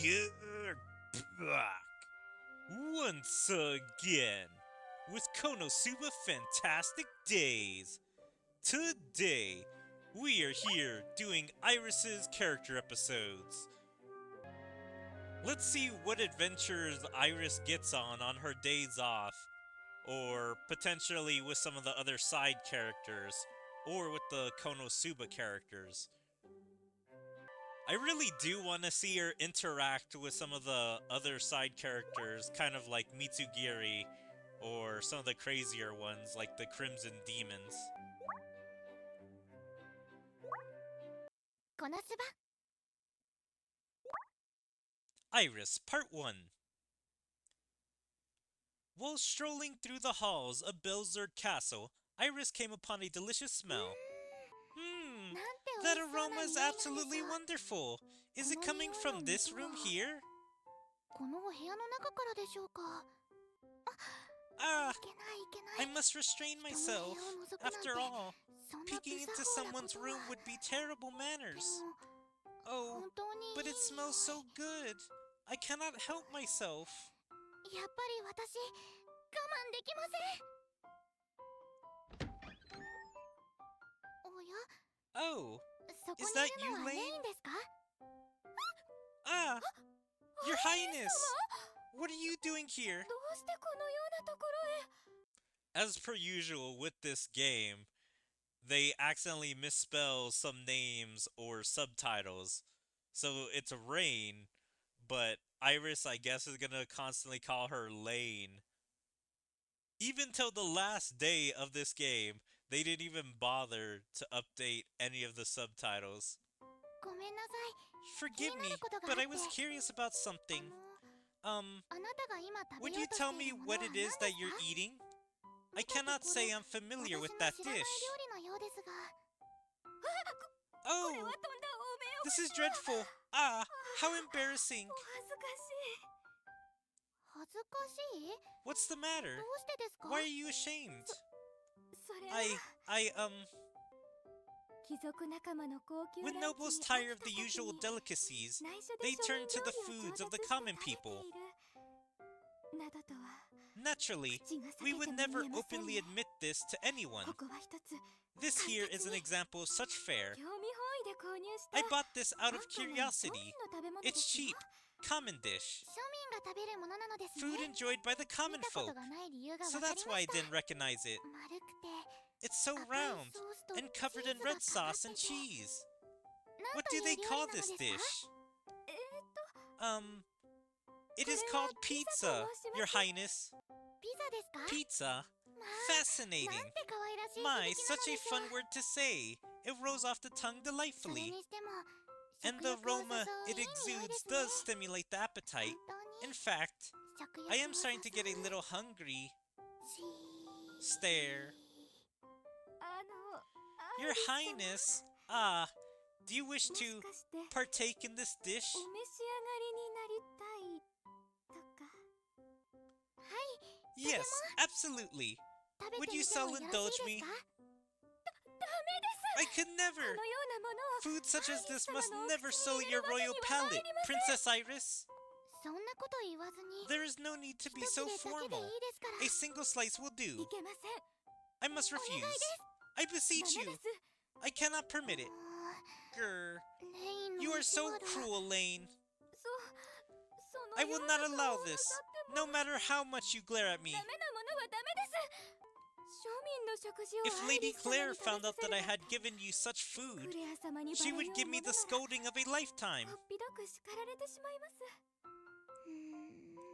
You're back once again with KonoSuba Fantastic Days. Today, we are here doing Iris's character episodes. Let's see what adventures Iris gets on her days off, or potentially with some of the other side characters, or with the KonoSuba characters. I really do want to see her interact with some of the other side characters, kind of like Mitsugiri, or some of the crazier ones, like the Crimson Demons. KonoSuba. Iris, Part 1. While strolling through the halls of Belzerd Castle, Iris came upon a delicious smell. That aroma is absolutely wonderful! Is it coming from this room here? Ah! I must restrain myself. After all, peeking into someone's room would be terrible manners. Oh, but it smells so good. I cannot help myself. Oh, is that you, Lane? Ah! Your Highness! What are you doing here? As per usual with this game, they accidentally misspell some names or subtitles. So it's Rain, but Iris, I guess, is gonna constantly call her Lane. Even till the last day of this game, they didn't even bother to update any of the subtitles. Forgive me, but I was curious about something. Would you tell me what it is that you're eating? I cannot say I'm familiar with that dish. Oh! This is dreadful! Ah! How embarrassing! What's the matter? Why are you ashamed? When nobles tire of the usual delicacies, they turn to the foods of the common people. Naturally, we would never openly admit this to anyone. This here is an example of such fare. I bought this out of curiosity. It's cheap, common dish. Food enjoyed by the common folk. So that's why I didn't recognize it. It's so round, and covered in red sauce and cheese. What do they call this dish? It is called pizza, Your Highness. Pizza? Fascinating. My, such a fun word to say. It rolls off the tongue delightfully. And the aroma it exudes does stimulate the appetite. In fact, I am starting to get a little hungry. Stare. Your Highness, do you wish to partake in this dish? Yes, absolutely. Would you so indulge me? I could never! Food such as this must never sully your royal palate, Princess Iris! There is no need to be so formal. A single slice will do. I must refuse. I beseech you. I cannot permit it. Grr. You are so cruel, Lane. I will not allow this, no matter how much you glare at me. If Lady Claire found out that I had given you such food, she would give me the scolding of a lifetime.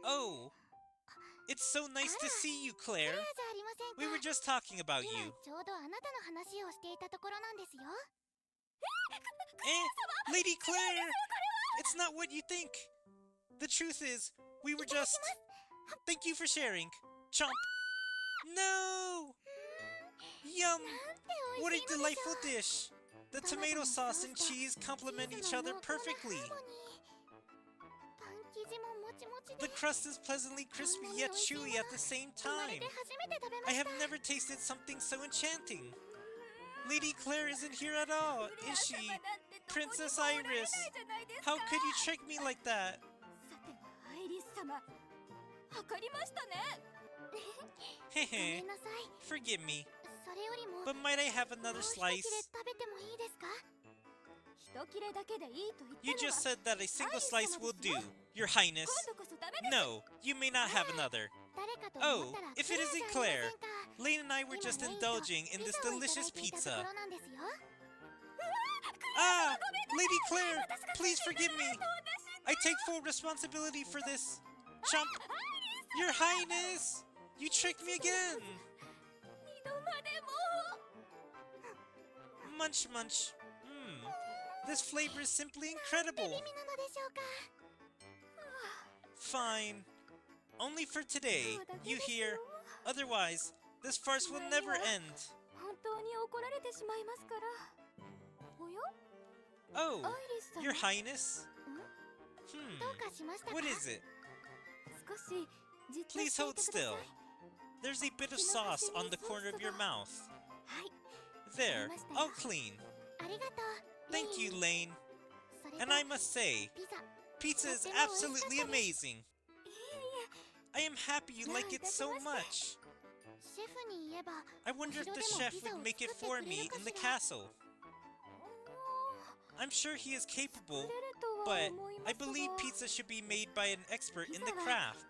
Oh, it's so nice to see you, Claire. We were just talking about you. Lady Claire! It's not what you think. The truth is, we were just... Thank you for sharing. Chomp! No! Yum! What a delightful dish! The tomato sauce and cheese complement each other perfectly. The crust is pleasantly crispy yet chewy at the same time. I have never tasted something so enchanting. Lady Claire isn't here at all, is she? Princess Iris! How could you trick me like that? Hehe, forgive me, but might I have another slice? You just said that a single slice will do, Your Highness. No, you may not have another. Oh, if it isn't Claire, Lane and I were just indulging in this delicious pizza. Ah! Lady Claire, please forgive me. I take full responsibility for this. Chump! Your Highness! You tricked me again! Munch munch. This flavor is simply incredible. Fine. Only for today, you hear? Otherwise, this farce will never end. Oh, Your Highness? What is it? Please hold still. There's a bit of sauce on the corner of your mouth. There, all clean. Thank you, Lane. And I must say, pizza is absolutely amazing. I am happy you like it so much. I wonder if the chef would make it for me in the castle. I'm sure he is capable, but I believe pizza should be made by an expert in the craft.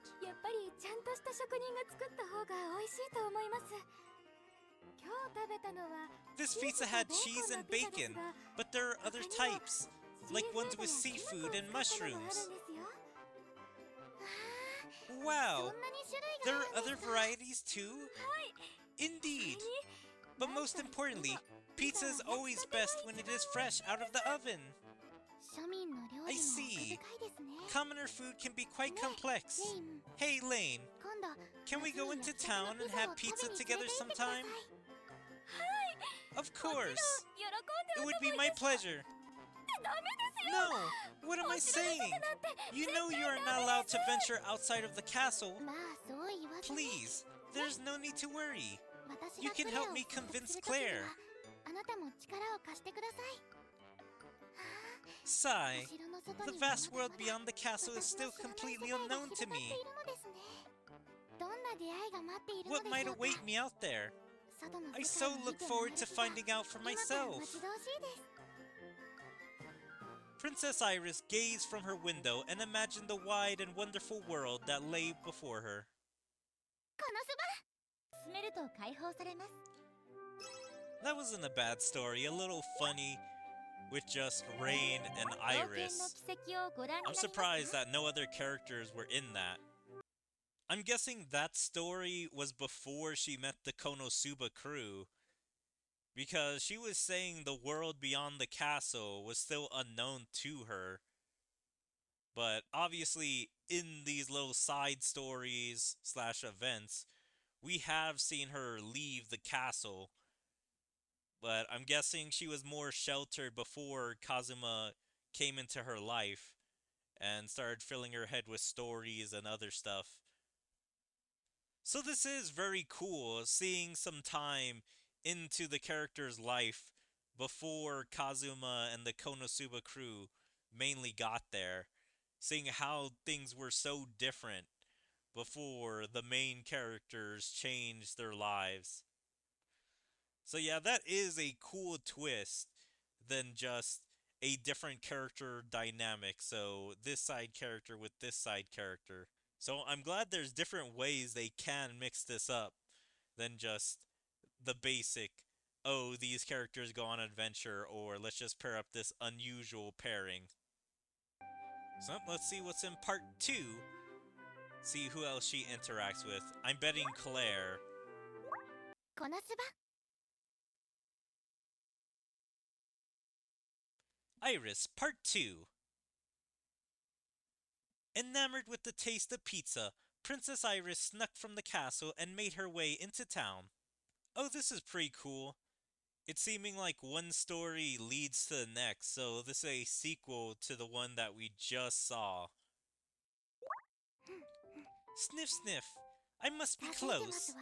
This pizza had cheese and bacon, but there are other types, like ones with seafood and mushrooms. Wow! There are other varieties too? Indeed! But most importantly, pizza is always best when it is fresh out of the oven. I see. Commoner food can be quite complex. Hey Lane, can we go into town and have pizza together sometime? Of course! It would be my pleasure. No! What am I saying? You know you are not allowed to venture outside of the castle. Please, there's no need to worry. You can help me convince Claire. Sigh. The vast world beyond the castle is still completely unknown to me. What might await me out there? I so look forward to finding out for myself. Princess Iris gazed from her window and imagined the wide and wonderful world that lay before her. That wasn't a bad story, a little funny with just Rain and Iris. I'm surprised that no other characters were in that. I'm guessing that story was before she met the KonoSuba crew, because she was saying the world beyond the castle was still unknown to her. But obviously, in these little side stories / events, we have seen her leave the castle. But I'm guessing she was more sheltered before Kazuma came into her life and started filling her head with stories and other stuff. So this is very cool, seeing some time into the character's life before Kazuma and the KonoSuba crew mainly got there. Seeing how things were so different before the main characters changed their lives. So yeah, that is a cool twist than just a different character dynamic. So this side character with this side character. So I'm glad there's different ways they can mix this up than just the basic, oh, these characters go on an adventure, or let's just pair up this unusual pairing. So let's see what's in part 2. See who else she interacts with. I'm betting Claire. Iris, part 2. Enamored with the taste of pizza, Princess Iris snuck from the castle and made her way into town. Oh, this is pretty cool. It's seeming like one story leads to the next, so this is a sequel to the one that we just saw. Sniff sniff, I must be close.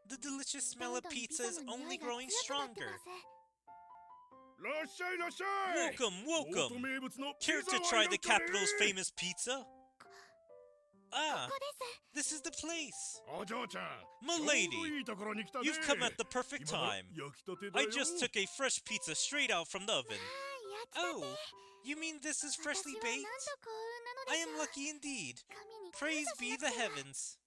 The delicious smell of pizza is only growing stronger. Welcome, welcome! Care to try the capital's famous pizza? Ah, this is the place. お嬢ちゃん、 Milady, いいところに来たね。 you've come at the perfect 今だ time. 焼きたてだ I よ。 just took a fresh pizza straight out from the oven. Oh, you mean this is freshly baked? I am lucky indeed. Praise be the heavens.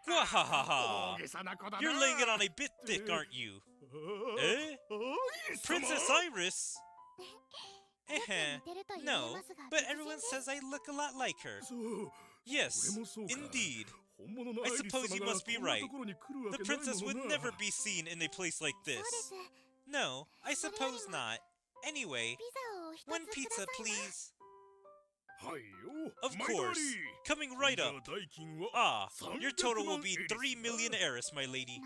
Gwahahaha! 大げさな子だな。 You're laying it on a bit thick, aren't you? Eh? おい、 Princess 様 Iris? No, but everyone says I look a lot like her. そう、 Yes, 俺もそうか。 indeed. 本物の I アイリス suppose 様 you が must be こんな right. ところに来るわ The けない princess も would のな。 never be seen in a place like this. No, I suppose not. Anyway, one pizza, please. はいよ。 Of 毎度あ course. り。 Coming right じゃあ up. 代金は Ah, 300 your total will 万 be エリス 3 million だ。 eris, my lady.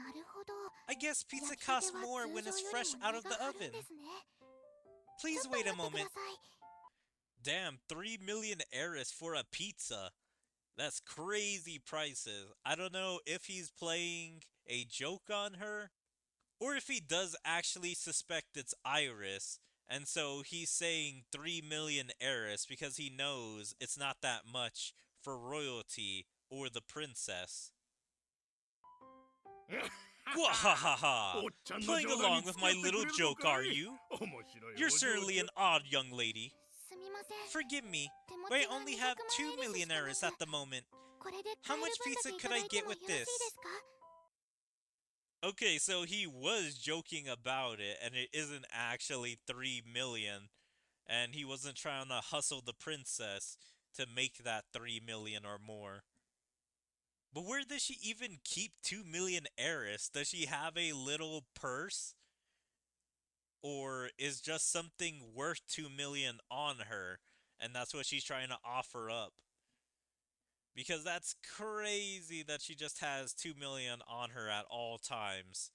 I guess pizza costs more when it's fresh out of the oven. Please wait a moment. Damn, 3 million eris for a pizza. That's crazy prices. I don't know if he's playing a joke on her, or if he does actually suspect it's Iris, and so he's saying 3 million eris because he knows it's not that much for royalty or the princess. Gwahahaha! おっちゃんの Playing 冗談に along with 付き my 合ってく little れるの joke, か are い？ you? 面白い You're お嬢 certainly ちゃ an ん。 odd young lady. Forgive me, but I only have 2 million eris at the moment. How much pizza could I get with this? Okay, so he was joking about it, and it isn't actually 3 million, and he wasn't trying to hustle the princess to make that 3 million or more. But where does she even keep 2 million eris? Does she have a little purse? Or is just something worth 2 million on her, and that's what she's trying to offer up? Because that's crazy that she just has 2 million on her at all times.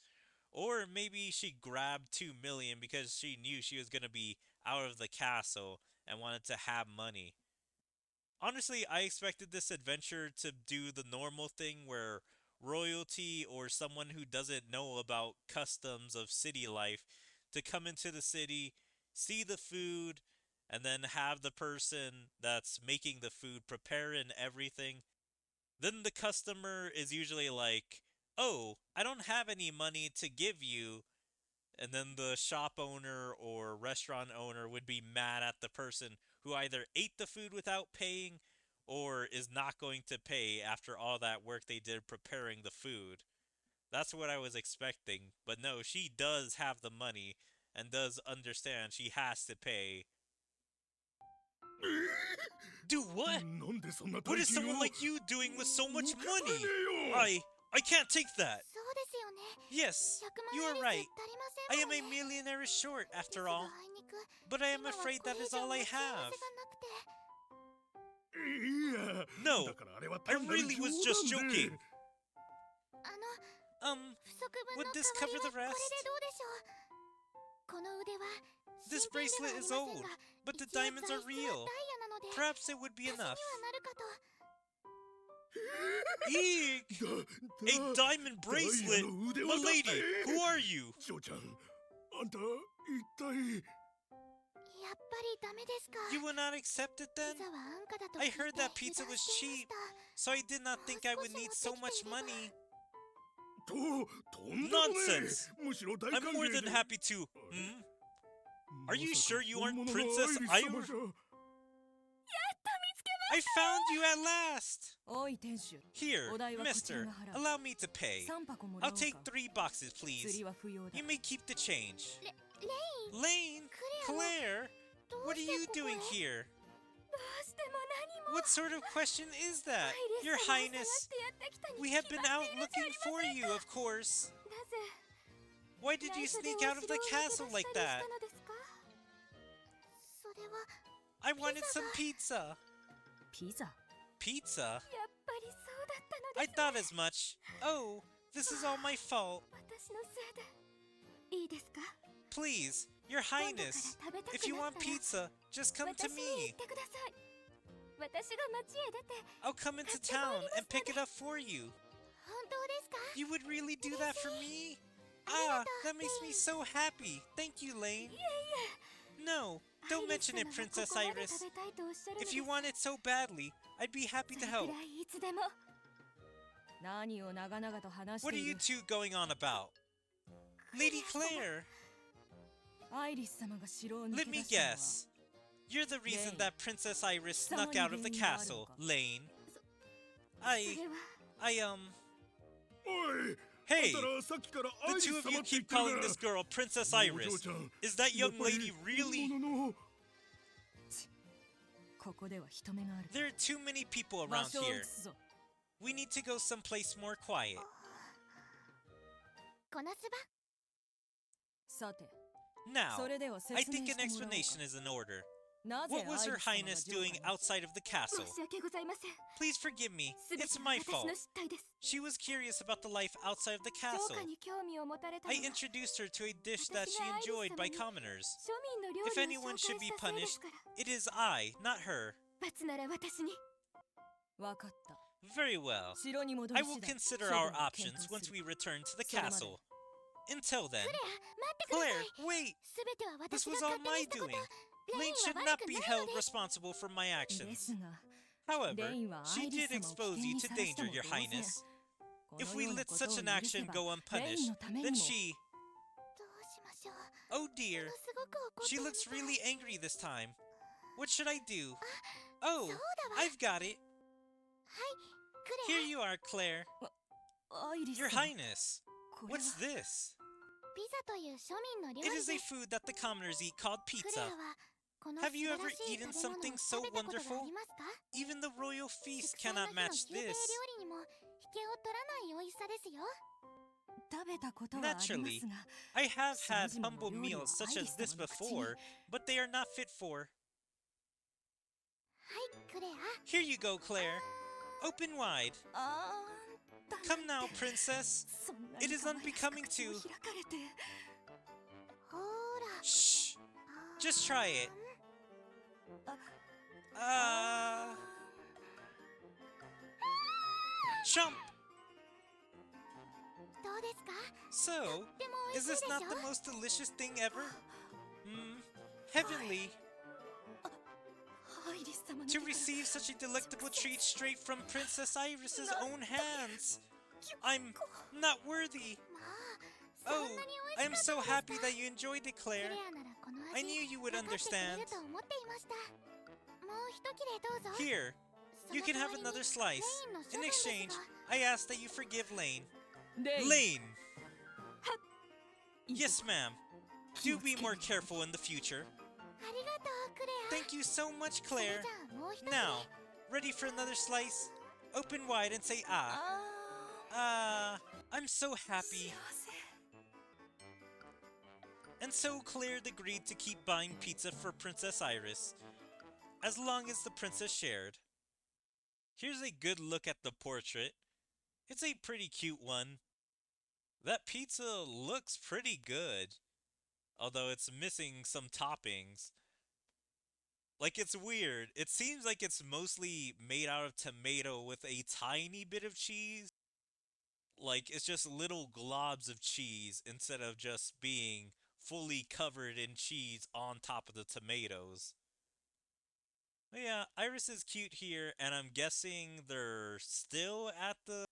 Or maybe she grabbed 2 million because she knew she was going to be out of the castle and wanted to have money. Honestly, I expected this adventure to do the normal thing where royalty or someone who doesn't know about customs of city life to come into the city, see the food, and then have the person that's making the food prepare and everything. Then the customer is usually like, oh, I don't have any money to give you. And then the shop owner or restaurant owner would be mad at the person who either ate the food without paying or is not going to pay after all that work they did preparing the food. That's what I was expecting. But no, she does have the money and does understand she has to pay. Do what? なんでそんな What 大 is 金 someone を like you doing with so much 受け取れ money? ねえよ。 I can't take that. そうですよね。 Yes, 100 you 万 are エリス right. 足りませ I んも am ん a ね。 millionaire short です after が all. あいにく But I am 今は afraid これ that 以 is 上 all 持 I ち合わ have. せがなくて。いや、 No, だからあれは I 単なる really 冗 was just 談で。 joking. 不足分 would の this 代わり cover は the これ rest? でどうでしょう。この腕は This 新品で bracelet はあり is ません old, が、 but the 一応 diamonds 材 are 質は real. ダイヤなので、 Perhaps it would be 足しには enough. なるかと。 Eek! だ A diamond ダイヤ bracelet? の腕輪だって。 Milady, who are you? 嬢ちゃん、あんた一体。やっぱりダメですか。 You will not accept it ピ then? ザは安価だと聞 I いて heard that 油 pizza 断 was していま cheap, した。 so I did not think I would need so much money. とんでもね Nonsense! え。むしろ大 I'm 歓 more 迎 than で。 happy to. Are you まさか sure you 本 aren't 物の Princess アイリス様 Iris? じゃ。 I found you at last! おい店主 Here, お代はこちら mister, が払う allow me to pay. 3箱もらお I'll う take か 3 boxes, 釣 please. りは不要だ You may keep the change. レイン、 Lane, Claire, どう what are して you ここへ doing here? どうしても何も。 What sort of question is that? アイリ Your ス様を探 Highness, してやってきたに we 決 have ま been ってい out るじゃあ looking りま for せん you, か。 of course. なぜ Why did you 内緒で sneak お out of 城 the を抜け出 castle した like りし that? たのですか。それは I wanted some pizza. ピザ Pizza? やっぱりそうだったの I です。 thought as much. Oh, this is all my fault. 私のせいで。いいですか。 Please, Your 今度から Highness, 食べた if く you なっ want たら pizza, just come to 私に言 me. ってください。私が町へ出て。 I'll come into town and pick it up for you. 本当ですか。 You would really do that for me? Ah, that makes me so happy. Thank you, Lane. No, Don't mention it, Princess Iris. If you want it so badly, I'd be happy to help. いつでも 何を長々と話し What て are い you る two going on about? Lady Claire, アイリス様が城を抜 let け me 出したのは guess. You're the reason Lane. that Princess Iris snuck 貴様に out of the 原因があるの castle, か Lane. それは おい Hey, あんたらさっきからア the イリ two ス of 様 you って言っ keep てる calling な this girl Princess お嬢 Iris. ちゃん Is that やっ young ぱり lady really? 本物のここでは人目がある There are too many people 場 around 所を here. 移すぞ We need to go someplace more quiet. このすばさて Now, それでは I 説明 think し an てもらおうか explanation is in order. なぜ What was アイ Her リス様が Highness 城下 doing に outside of the castle? 申し訳ございません Please forgive me. すべて It's は my 私 fault. の失態です She was curious about the life outside of the 城 castle. 下に興味を持たれたの I は introduced her to a dish that she enjoyed by commoners. 庶民の料 If 理を紹 anyone 介 should し be たせいで punished, すから it is I, not her. 罰なら私にわかった Very well. 城に戻 I り will 次第 consider 処分 our を検 options 討 once する we return to the それまで castle. Until then, 待ってくださ Claire, い wait! すべては This 私 was が all 勝手 my にしたこと doing. レイ Lane ン should は not 悪く be ない held のです responsible for my で actions. すが However, レインはア she イリ did ス様を危 expose 険 you に to さらした danger, も Your 同然 Highness. こ If の we ような let こと such を an 許 action せば go レイン unpunished, のため then にも she... どうしましょう Oh dear, ものすごく怒って she るみ looks たい really angry this time. What should I do? Oh, そうだわ I've got it. クレ Here you are, Claire. アイリス Your 様 Highness. これは What's this? ピザという庶民の料 It 理 is で a す food that the commoners eat called クレ pizza. アはこの Have 素 you 晴 ever らしい eaten 食べ物を something 食 so べたことが wonderful? ありますか Even the royal feast 祝祭の cannot 日の match 宮廷 this. 料理にも引けを取らない美味しさですよ食べたことはあります Naturally, が I have had 下々の humble 料理を meals such アイリ as ス this 様の口に before, but they are not fit for. はいクレア Here you go, Claire. Open wide. あーだ Come now, princess. そんな It に is 可愛らしく unbecoming 口を to- 開かれてほーら Shh. あー Just try it. あ Uh... Chomp. どうですか So, でも美 is 味しい this でし not ょ the most delicious thing ever? Heavenly. アイリス様の To 手から receive such a delectable treat straight from Princess Iris's own hands. I'm not worthy. まあそ Oh, んなに I 美 am 味しか so った happy that you enjoyed it, クレ Claire. アならこの I 味 knew you would 分かってくれ understand. ると思っていましたもう一切れどうぞ Here, そ you の can 代わ have りに another slice. レインの処 In 分です exchange, が I ask that you forgive Lane. レイン Lane! いい Yes, ma'am. 気 Do をつ be け more あ careful ないと in the future. りがとうクレア Thank you so much, それ Claire. じゃあもう一つ Now, ready for another slice? Open wide and say ah. あ I'm so ー happy. 幸せ And so Claire agreed to keep buying pizza for Princess Iris, as long as the princess shared. Here's a good look at the portrait. It's a pretty cute one. That pizza looks pretty good, although it's missing some toppings. Like, it's weird. It seems like it's mostly made out of tomato with a tiny bit of cheese. Like, it's just little globs of cheese instead of just being fully covered in cheese on top of the tomatoes. But yeah, Iris is cute here, and I'm guessing they're still at the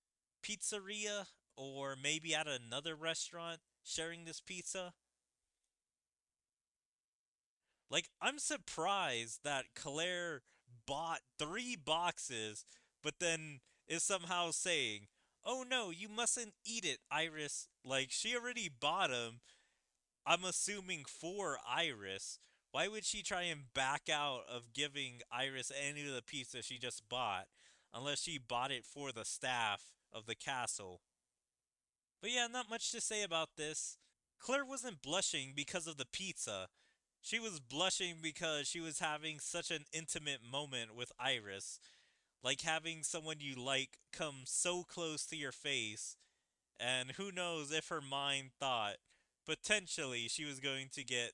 pizzeria or maybe at another restaurant sharing this pizza. Like, I'm surprised that Claire bought 3 boxes, but then is somehow saying, "Oh no, you mustn't eat it, Iris." Like, she already bought them. I'm assuming for Iris. Why would she try and back out of giving Iris any of the pizza she just bought, unless she bought it for the staff of the castle? But yeah, not much to say about this. Claire wasn't blushing because of the pizza. She was blushing because she was having such an intimate moment with Iris. Like having someone you like come so close to your face, and who knows if her mind thought potentially she was going to get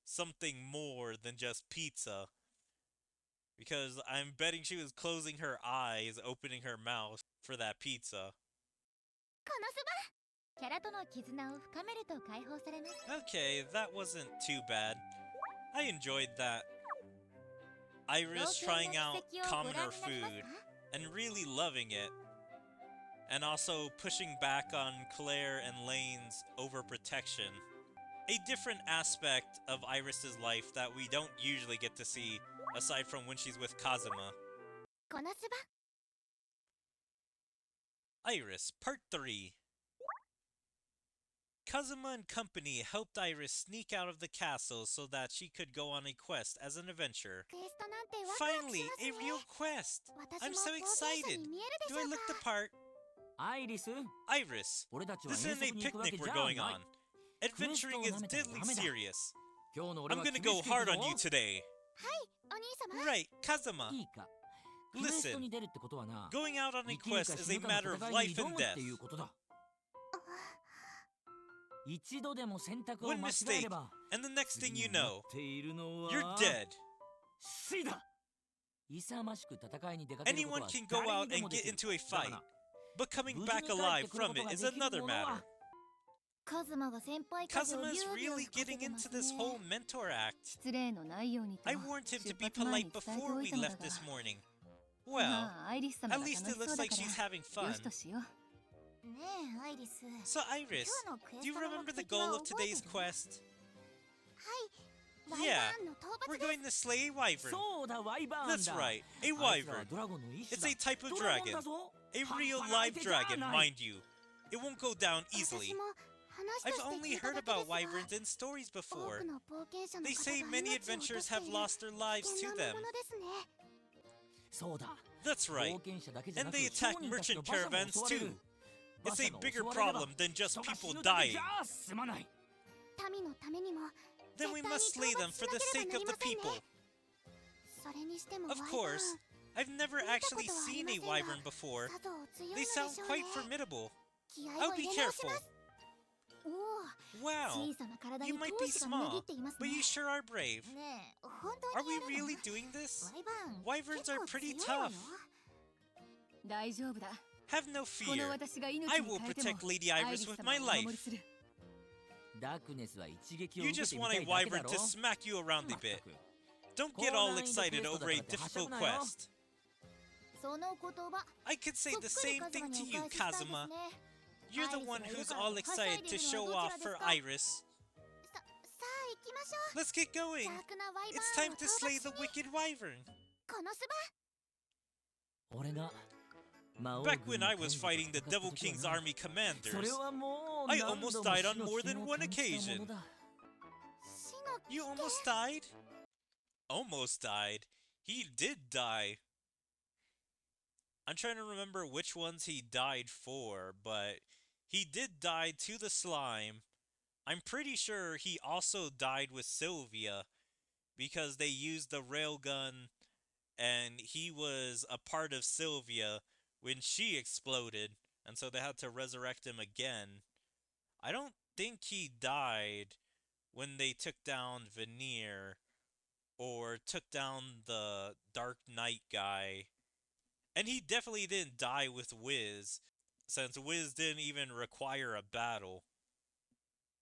something more than just pizza. Because I'm betting she was closing her eyes, opening her mouth for that pizza. このそばキャラとの絆を深めると解放されます Okay, that wasn't too bad. I enjoyed that. Iris trying out commoner food and really loving it. And also pushing back on Claire and Lane's overprotection. A different aspect of Iris's life that we don't usually get to see aside from when she's with Kazuma. KonoSuba. Iris, Part 3. Kazuma and company helped Iris sneak out of the castle so that she could go on a quest as an adventurer. クエストなんてワクワクしますね。 Finally, a real quest! 私 I'm も so 冒険者 excited! に見えるでし Do ょ I う look the か。 part? アイリス Iris, 俺たちは this 遠 isn't a 足に行くわけ picnic じ we're ゃ going ない on. Adventuring is deadly serious. 今日の俺 I'm は gonna 厳 go しくいく hard ぞ on you today. お兄様。 Right, Kazuma. いいかクエスト Listen, に出るってことはな going out on a 生きる quest か is 死 a ぬか matter の of 戦い life に挑 and むっ death. ていうことだ一度でも選択を One 間違え mistake, れば and the next thing 次 you に待 know, っているのは you're dead. 死だ勇ましく戦いに出かけること Anyone は can go 誰 out にで and もで get きる into a だ fight, がな but coming 無事 back に帰っ alive てくる from こと it が is できる another 者は matter. カズマが先輩風をビュ Kazuma is ービュー really 吹かせ getting てます into this ね。 whole mentor act. 失礼のないようにと I warned him 出 to be 発前 polite に伝えて before おい we たのだ left が。 this morning. ま Well, あアイリス様 at が楽 least し it そう looks だ like から she's having よ fun. しとしよう。ねえアイリス。 So Iris, 今日のクエ do ス you トの remember 目 the 的は goal of 覚えて today's る？ quest? はい。ワイ Yeah, バーンの討伐 we're です。 going to slay a wyvern. そうだワイバーンだ That's right, a あいつらは wyvern. ドラゴンの一 It's 種 a だ type of ドラゴン dragon. だぞ A 半 real 端ない live 手じゃ dragon, ない mind you. It won't go down 私 easily. も話と I've して only 聞いた heard だけで about すが、 wyverns in stories 多 before. くの冒険者の They 方 say が many 命を落と adventurers して have いる lost their lives 危 to 険な them. ものですね。そうだ That's right. 冒険者だけじゃ And なく they 商 attack 人たちの merchant 馬車も caravans 襲われる too. 馬 It's 車 a が bigger 襲われれば problem than just 人が死 people ぬだけ dying. じゃ済まない民のためにも Then we must slay them for the sake of the people. それにしても Of ワイバーン course, I've never actually seen a wyvern before. さぞ強いの They でしょ sound う quite ね。 formidable. 気合 I'll を be 入れ直し careful. ます。おお、 Wow, 小さな体 you に might 闘 be 志がみなぎ small, っていますね。 but you sure are brave. ねえ、本当 Are に we やるの？ really doing this? ワイバーン、 Wyverns are 結構 pretty 強いわよ。 tough. 大丈夫だ。 Have no この fear. 私が命 I に will 変えて protect も Lady アイ Iris リス with 様 my がお守 life. りする。ダークネスは一撃を You 受け just てみ want た a いだけだ wyvern ろ to smack you around a まった bit. く Don't get all excited over a difficult quest. その言葉、 I could say そっ the くり same カズマ thing に to お you, 返ししたいです Kazuma. ね。 You're the one who's all excited to show off for Iris. さあ行きましょう。 Let's get going. 邪悪なワイバ It's ーン time を to 討 slay 伐し the に。 wicked wyvern. このすば。俺が魔王 Back 軍 when の I 天 was 使と fighting the 戦った Devil 時は King's な army それ commanders, はもう I 何度 almost も died 死 on の more 危険 than を one 感じたも occasion. のだ 死の危 You 険。 almost died? Almost died. He did die. I'm trying to remember which ones he died for, but he did die to the slime. I'm pretty sure he also died with Sylvia because they used the railgun and he was a part of Sylvia when she exploded, and so they had to resurrect him again. I don't think he died when they took down Veneer or took down the Dark Knight guy. And he definitely didn't die with Wiz, since Wiz didn't even require a battle.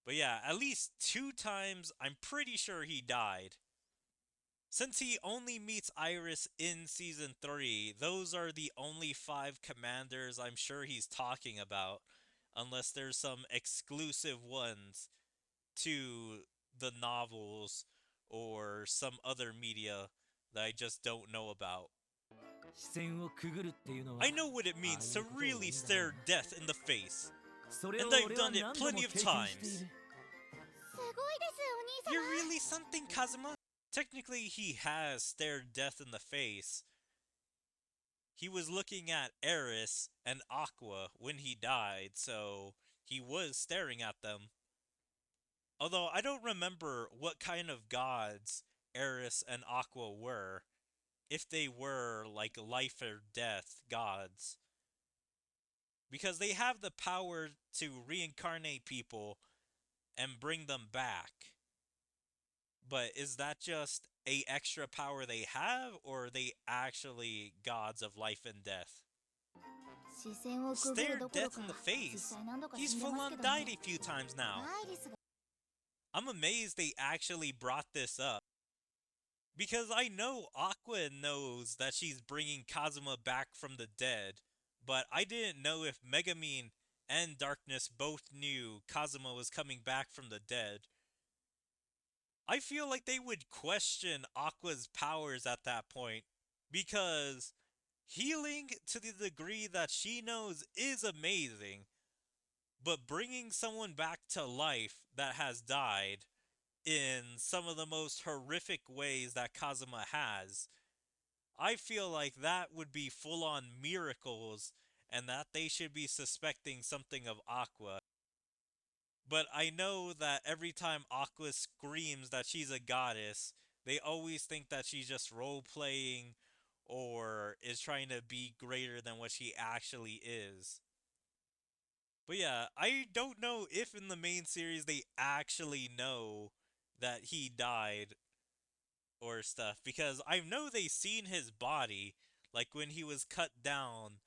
But yeah, at least 2 times I'm pretty sure he died. Since he only meets Iris in Season 3, those are the only 5 commanders I'm sure he's talking about, unless there's some exclusive ones to the novels or some other media that I just don't know about. 視線をくぐるっていうのは I know what it means to really stare death in the face. それを And I've 俺は done it 何度も plenty 経 of 験してい times. るすごいですお兄 You're 様。 really something, Kazuma. Technically, he has stared death in the face. He was looking at Eris and Aqua when he died, so he was staring at them. Although I don't remember what kind of gods Eris and Aqua were, if they were like life or death gods. Because they have the power to reincarnate people and bring them back. But is that just a extra power they have, or are they actually gods of life and death? 視線をくぐる Stared どころ death か in the 実 face. 際何度か He's 死んで full ますけ on ど died ね。 a few times now. アイリスが I'm amazed they actually brought this up. Because I know Aqua knows that she's bringing Kazuma back from the dead, but I didn't know if Megamine and Darkness both knew Kazuma was coming back from the dead. I feel like they would question Aqua's powers at that point, because healing to the degree that she knows is amazing, but bringing someone back to life that has died in some of the most horrific ways that Kazuma has, I feel like that would be full on miracles and that they should be suspecting something of Aqua. But I know that every time Aqua screams that she's a goddess, they always think that she's just role playing or is trying to be greater than what she actually is. But yeah, I don't know if in the main series they actually know that he died or stuff, because I know they seen his body, like when he was cut down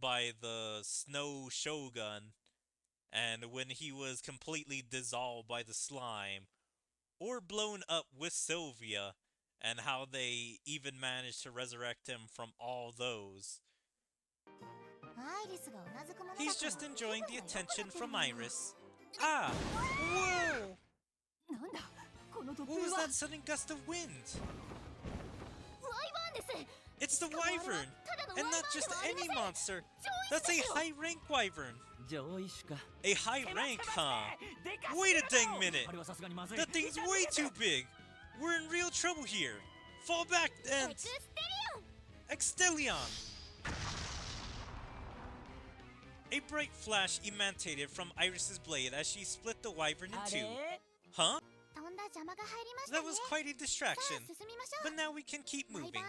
by the Snow Shogun, and when he was completely dissolved by the slime, or blown up with Sylvia, and how they even managed to resurrect him from all those. He's just enjoying the attention from Iris. Ah! Whoa! What was that sudden gust of wind? It's the wyvern! And not just any monster! That's a high-rank wyvern! A high rank, huh? Wait a dang minute! That thing's way too big! We're in real trouble here! Fall back and... Extelion! A bright flash emanated from Iris's blade as she split the wyvern in two. Huh? That was quite a distraction. But now we can keep moving.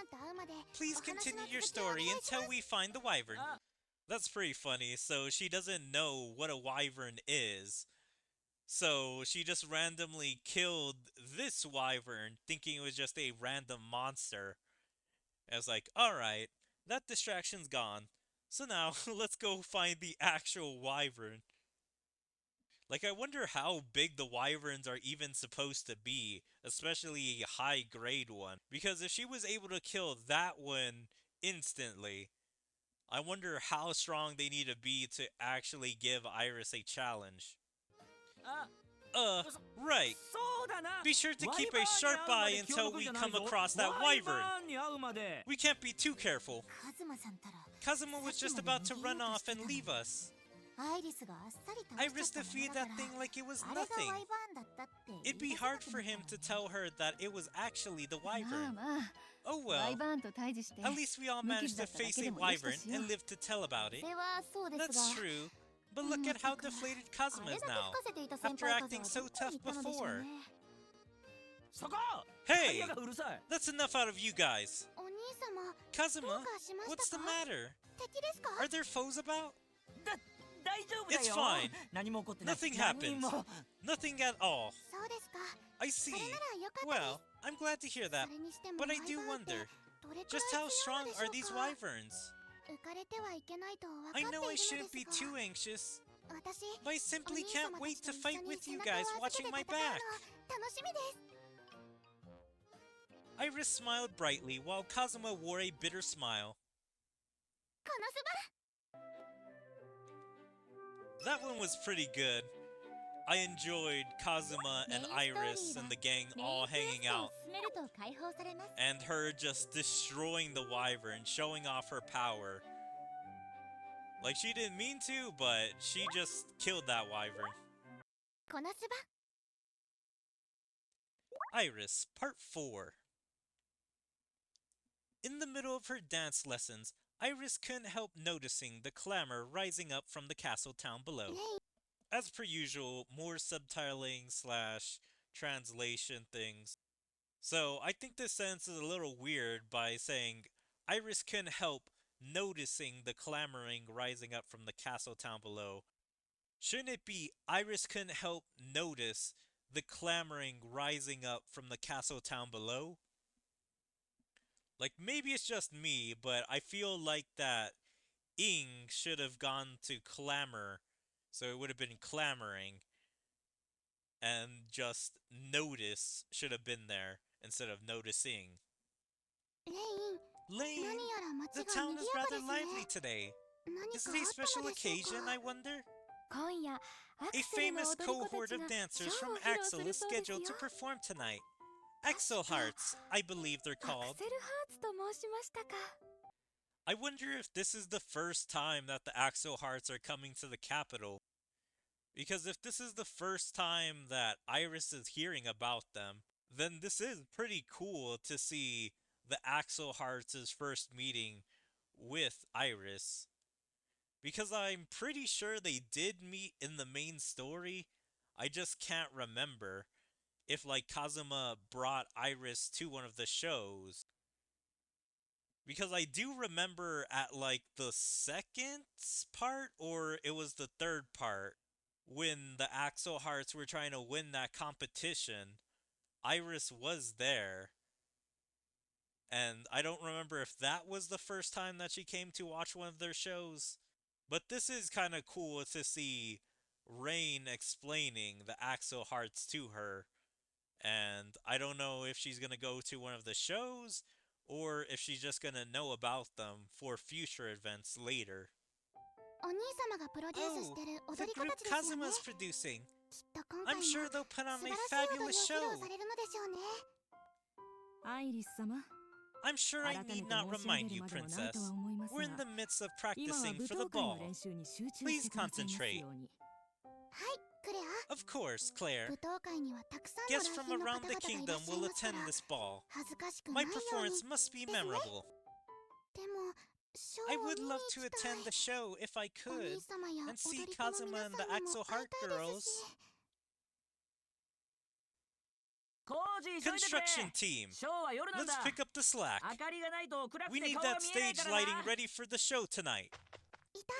Please continue your story until we find the wyvern. That's pretty funny. So she doesn't know what a wyvern is. So she just randomly killed this wyvern, thinking it was just a random monster. I was like, alright, that distraction's gone. So now, let's go find the actual wyvern. Like, I wonder how big the wyverns are even supposed to be, especially a high-grade one. Because if she was able to kill that one instantly, I wonder how strong they need to be to actually give Iris a challenge. Right. Be sure to keep a sharp eye until we come across that wyvern. We can't be too careful. Kazuma was just about to run off and leave us. Iris defeated that thing like it was nothing. It'd be hard for him to tell her that it was actually the wyvern. Oh well, at least we all managed to face a wyvern and live to tell about it. That's true, but look at how deflated Kazuma is now, after acting so tough before. Hey! That's enough out of you guys! Kazuma, what's the matter? Are there foes about? It's fine. Nothing happens. Nothing at all. I see. Well, I'm glad to hear that. But I do wonder, just how strong are these wyverns? I know I shouldn't be too anxious, but I simply can't wait to fight with you guys watching my back. Iris smiled brightly while Kazuma wore a bitter smile. That one was pretty good. I enjoyed Kazuma and Iris and the gang all hanging out. And her just destroying the wyvern, showing off her power. Like, she didn't mean to, but she just killed that wyvern. Iris, Part 4. In the middle of her dance lessons, Iris couldn't help noticing the clamor rising up from the castle town below. As per usual, more subtitling / translation things. So I think this sentence is a little weird by saying Iris couldn't help noticing the clamoring rising up from the castle town below. Shouldn't it be Iris couldn't help notice the clamoring rising up from the castle town below? Like, maybe it's just me, but I feel like that ing should have gone to clamor, so it would have been clamoring, and just notice should have been there, instead of noticing. レイン、 Lane, 何やら the 街が town 賑 is やか rather です lively ね。 today. 何 Is か it あ a った special のでしょう occasion, か。 I wonder? 今夜、ア A クセルの famous 踊り子た cohort ち of がシ dancers ョ from ーを披露す Axel る is そうです scheduled よ。 to perform tonight. 確 Axel か Hearts, I believe they're ア called. クセルハーツと申しましたか。 I wonder if this is the first time that the Axel Hearts are coming to the capital. Because if this is the first time that Iris is hearing about them, then this is pretty cool to see the Axel Hearts' first meeting with Iris. Because I'm pretty sure they did meet in the main story. I just can't remember if like Kazuma brought Iris to one of the shows. Because I do remember at like the second part, or it was the third part, when the Axel Hearts were trying to win that competition, Iris was there. And I don't remember if that was the first time that she came to watch one of their shows. But this is kind of cool to see Rain explaining the Axel Hearts to her. And I don't know if she's gonna go to one of the shows or if she's just gonna know about them for future events later. お兄様がプロデュース Oh, してる the 踊り子 group たちですよね。 Kazuma's producing. きっと今 I'm 回も sure they'll put 素 on 晴 a らしい踊 fabulous りを披 show. 露されるのでしょうね。アイリス様、 I'm sure I 改め need て not 申し上げ remind る you, までもないと Princess. は思います We're in the が、 midst of 今は practicing 舞 for the 踏会の ball. 練習に集中して Please くださいます concentrate. ように。はい、クレア。 Of course, Claire. 舞踏会にはたくさんの Guests 来 from 賓の方 around 々 the がいらっ kingdom しゃい will ますか attend ら、 this ball. 恥ずかしくな My いように。 performance must be ですね。 memorable. でも、ショ I ーを見 would に love 行 to きたい。 attend the show if I お兄 could 様や and 踊 see り子の Kazuma 皆 and さ the んにも Axel 会い Heart たいですし。 girls. 工事急いでくれ。 Construction team, ショーは夜なん let's だ。 pick up the slack. 明かりがないと暗く We て need 顔が that 見えない stage から lighting な。 ready for the show tonight. いた。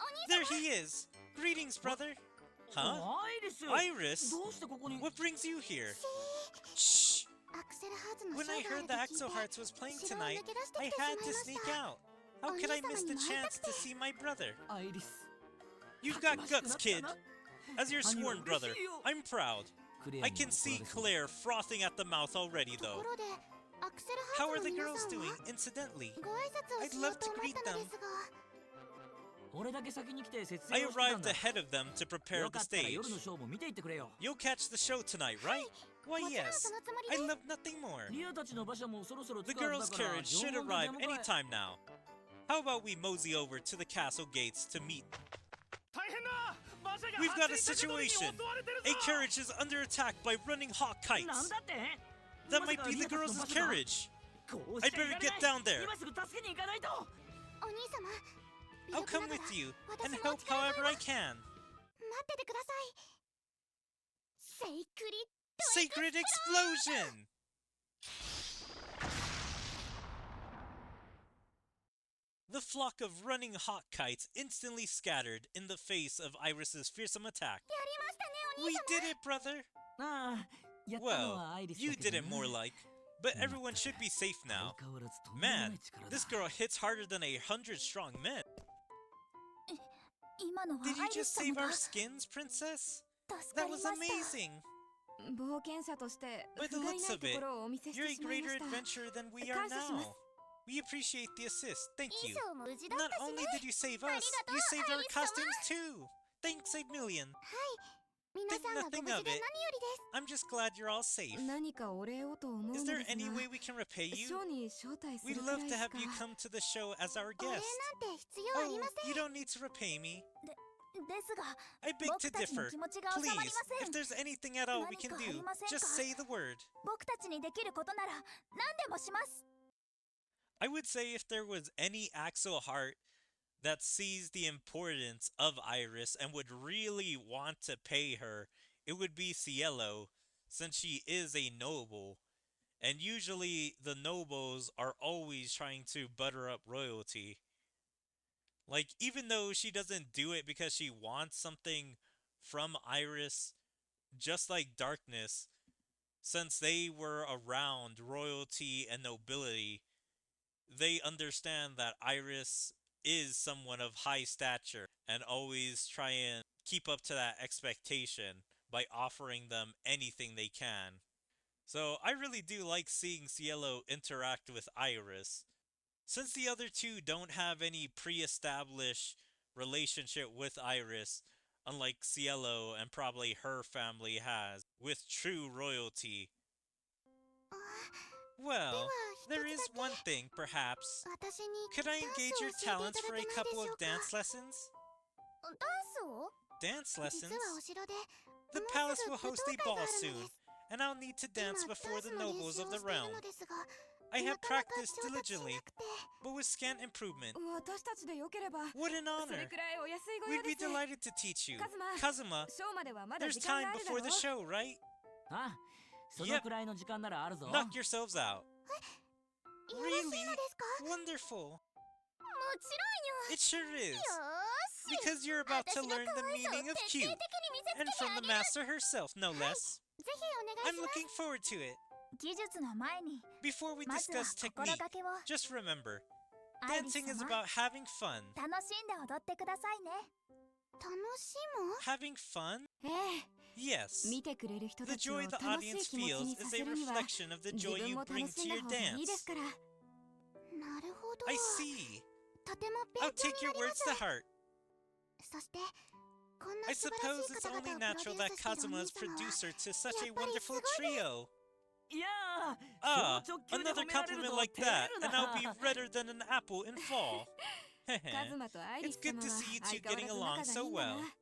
お兄 There 様。 he is. Greetings, brother. Huh? アイリス。 Iris? どうしてここに。 What brings you here? Shh. アクセルハーツの When ショ I ーがあ heard る the と聞い Axel て、 Hearts was playing 城を抜 tonight, け出して I きてし had まい to まし sneak た。 out. How could I miss the chance to see my brother? アイリス。 You've got guts, kid. As your sworn brother, I'm proud. I can see Claire frothing at the mouth already, と though. ころで、アクセルハ How ー are ツ the の皆 girls さん doing, は incidentally? ご挨拶を I'd しよ love うと to 思っ greet たの them. ですが。俺だけ先に来て説 I 明をしてたん arrived だ。 ahead of them to prepare よ the かったら stage. 夜のショーも見ていってくれよ。 You'll catch the show tonight, right? Why, もちろん yes. そのつもり I です。 love nothing more. リアたちの馬車もそろそろ The 着くは girls' ずだから carriage should 縄文 arrive で出迎え。 anytime now. How about we mosey over to the castle gates to meet? 大変だ。馬車が We've got a 走り高跳びに襲 situation. われてるぞ。 A carriage is under attack by running hawk なん kites. だって That might be the girls' carriage. こう I'd しちゃい better られ get ない down there. 今すぐ助けに行かないと。お兄様、 I'll 微力 come ながら with you 私 and の help お力 however 添え I を can. 待っててください。セイクリッ Sacred explosion! The flock of running hawk kites instantly scattered in the face of Iris's fearsome attack. やりましたね、お We 兄様。 did it, brother! ああ、やったのは Well, アイリス you だけ did ど it な。 more like. But everyone should be safe now. 相変わらずとんでもな Man, い力だ。 this girl hits harder than 100 strong men. 今のは Did ア you イリ just ス様 save が our skins, princess? 助か That りま was した。 amazing! 冒険者として By the 不甲斐 looks ない of と it, ころをお見せし You're て a しまいま greater した。 adventurer than we are 感謝します。 now. We appreciate the assist. Thank 衣 you. 装も無事だっ Not たし only ね。 did you save us, ありがとう、 you saved our アイリス様。 costumes too. Thanks a million. 皆さんがご Think 無 nothing 事 of で何 it. よりです。 I'm just glad you're all safe. 何かお礼をと思う Is の there です any が、 way we can repay シ you? ョーに招待す We'd るくら love い to し have か。 you come to the show as our お礼 guest. なんて必要ありま Oh, せん。 you don't need to repay me. ですが、 I beg 僕 to たちの differ. 気持ちが収まりま Please, せ if ん。 there's anything at all we can 何かあり do, ませんか？ just say the word. 僕たちにできることなら何でもします。 I would say if there was any Axel Heart that sees the importance of Iris and would really want to pay her, it would be Cielo, since she is a noble. And usually the nobles are always trying to butter up royalty. Like, even though she doesn't do it because she wants something from Iris, just like Darkness, since they were around royalty and nobility, they understand that Iris is someone of high stature and always try and keep up to that expectation by offering them anything they can. So I really do like seeing Cielo interact with Iris. Since the other two don't have any pre-established relationship with Iris, unlike Cielo and probably her family has with true royalty. あ、 Well, では there 一 is つだけ one thing, perhaps. 私に Could ダ I ン engage スを your 教えてい talents た for だ a けないで couple しょ of うか。 dance lessons? ダンスを Dance 実 lessons? はお城で The もう palace すぐ will 舞 host 踏 a 会が ball あるの soon, です。 and I'll need to 今 dance ダ before ン the スの練 nobles 習 of を the している realm. のですが、 I な have かなか practiced 上達し diligently, なくて。 but with scant improvement. 私たちでよければ What an それ honor! くらいお安いご用 We'd で be す。 delighted to teach you. Kazuma. Kazuma, ショーまではまだ there's 時間 time があるだ before ろ the show, right? あ、そ Yep. のくらいの時間ならあるぞ。 Knock yourselves out. よろしい Really? のですか？ Wonderful. もちろんよ。 It sure is. よーし。 Because you're about to 私が learn 可 the 愛さを meaning of 徹底 cute. 的に見せつ And けて from あ the げる。 master herself, no less. ぜひお願い I'm します。 looking forward to it. 技術の前に Before we まずは discuss 心 technique, がけを。 just remember, アイリス dancing is 様、 about having fun. 楽しんで踊ってくださいね。楽しむ？ Having fun? ええ、 Yes. 見てくれる人 The たちを joy the 楽しい audience 気持ち feels にさ is せ a るには reflection of the 自 joy 分 you も bring 楽し to んだ your 方がいいです dance. から。なるほど。 I see. とても I'll 勉強 take にな your りま words す。 to heart. そしてこんな I 素晴らし suppose い it's 方 only 々をプ natural ロデュー that スしているお Kazuma 兄 is 様は producer to such a やっぱり wonderful すごいです。 trio. いやー、 Ah, その直球で another 褒められる compliment と like 照れ that, る and I'll be な。 redder than an apple in fall. カズマとアイリ It's ス good 様 to は see you 相 two 変わ getting らず along 仲がい so いんだ well. な。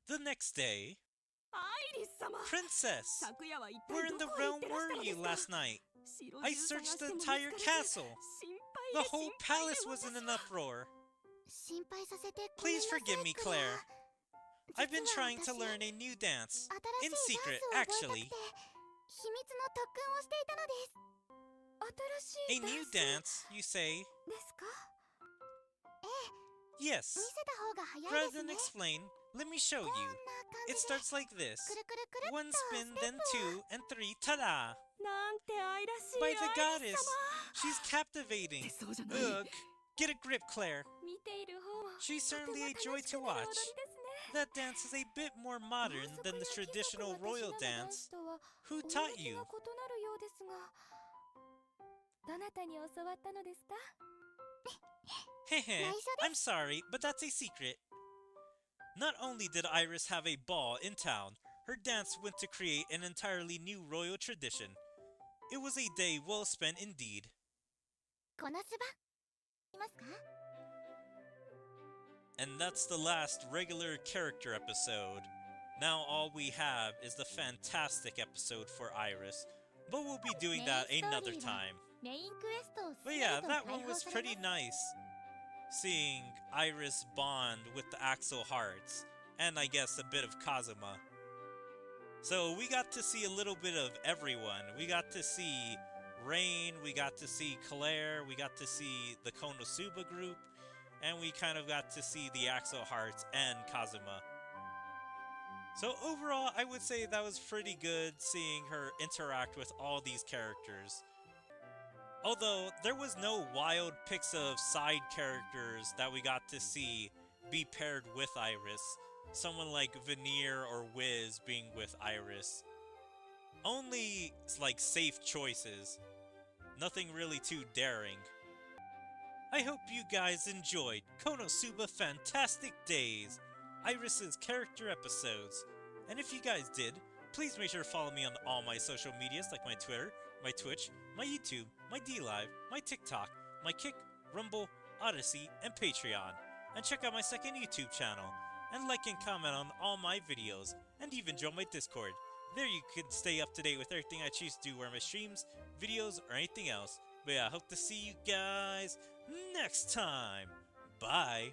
The next day, アイリス様、 Princess, 昨夜は一 where 体 in ど the こへ行っ realm てらした の were で you すか？ last night? 城 I 中探 searched し the ても見つ entire からず、 castle. 心 The 配で whole 心配 palace で was in 私 an は。 uproar. 心配させてごめんな Please さい forgive me, クレア。 Claire. I've been 実は trying to 私 learn a new dance. 新 In しい secret, ダンスを覚えたく actually. て秘密の特訓をしていたのです。新 A しいダ new ンス dance, you say? ですか？ Yes. 見せた方が早い Rather です than ね。 explain, let me show こんな you. 感 It じで starts like this. くるくるくるっ One と spin, ステッ then プを。 two, and three, ta-da! なんて愛らしい By the アイリ goddess! ス She's 様。 captivating. 手相じゃない。 Ugh. Get a grip, Claire. 見ている方は She's とても certainly a 楽 joy しく to なる watch. 踊りですね。 That dance is a bit more modern 王族 than the や貴族 traditional がたし royal なむダン dance. スとは Who 趣 taught が異な you? るようですが、どなたに教わったのですか？ Hehe, 内緒です。 I'm sorry, but that's a secret. Not only did Iris have a ball in town, her dance went to create an entirely new royal tradition. It was a day well spent indeed. このすばいますか？ And that's the last regular character episode. Now all we have is the fantastic episode for Iris, but we'll be doing that another time. メインクエストを But 進め yeah, ると that 解 one 放 was され pretty ます。 nice. Seeing Iris bond with the Axel Hearts, and I guess a bit of Kazuma. So we got to see a little bit of everyone. We got to see Rain, we got to see Claire, we got to see the KonoSuba group, and we kind of got to see the Axel Hearts and Kazuma. So overall, I would say that was pretty good seeing her interact with all these characters. Although, there was no wild picks of side characters that we got to see be paired with Iris. Someone like Veneer or Wiz being with Iris. Only, like, safe choices. Nothing really too daring. I hope you guys enjoyed KonoSuba Fantastic Days, Iris's character episodes. And if you guys did, please make sure to follow me on all my social medias like my Twitter, my Twitch, my YouTube, my DLive, my TikTok, my Kick, Rumble, Odyssey, and Patreon. And check out my second YouTube channel. And like and comment on all my videos. And even join my Discord. There you can stay up to date with everything I choose to do where my streams, videos, or anything else. But yeah, I hope to see you guys next time. Bye.